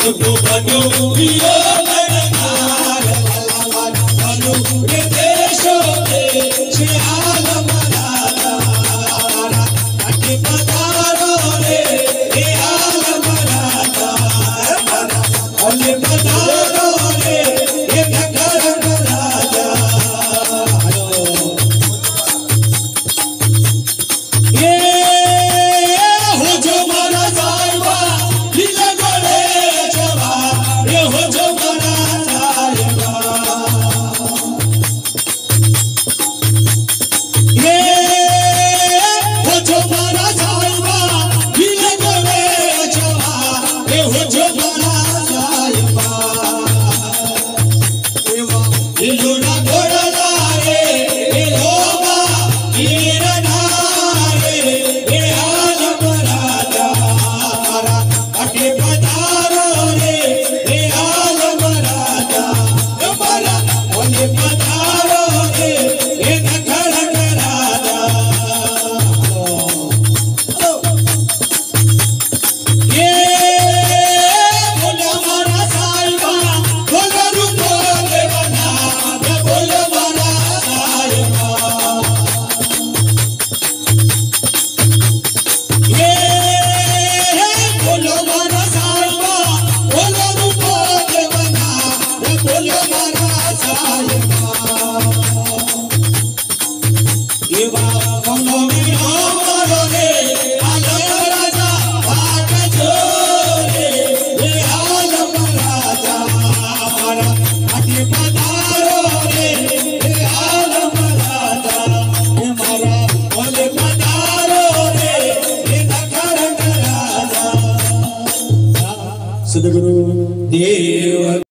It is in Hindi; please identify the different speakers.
Speaker 1: तो बनो यो गणनार बनो रे देशो देश आलम राजा अटे पधारो रे हे आलम राजा अटे पधारो रे हे नगर राजा ये हो जो मारा साहिबा दिल गोले जवा ये हो जो मारा साहिबा ये हो जो मारा साहिबा दिल गोले जवा ये हो जो मारा साहिबा ये लोना घोड़ा रे ये लोगा ये अटे पधारो रे हे आलम राजा हमारा ओने पधारो रे हे नगर राजा ये बोलो मारा साहिबा बोलो रूपो देवना बोलो मारा साहिबा ये बोलो मारा साहिबा बोलो रूपो देवना बोलो मारा साहिबा एवा कौनो मीरा मारो रे आलम राजा बाट जोरे हे आलम राजा हमारा अटे पधारो रे हे आलम राजा हमारा बोले पधारो रे हे नगर राजा सद्गुरु देव।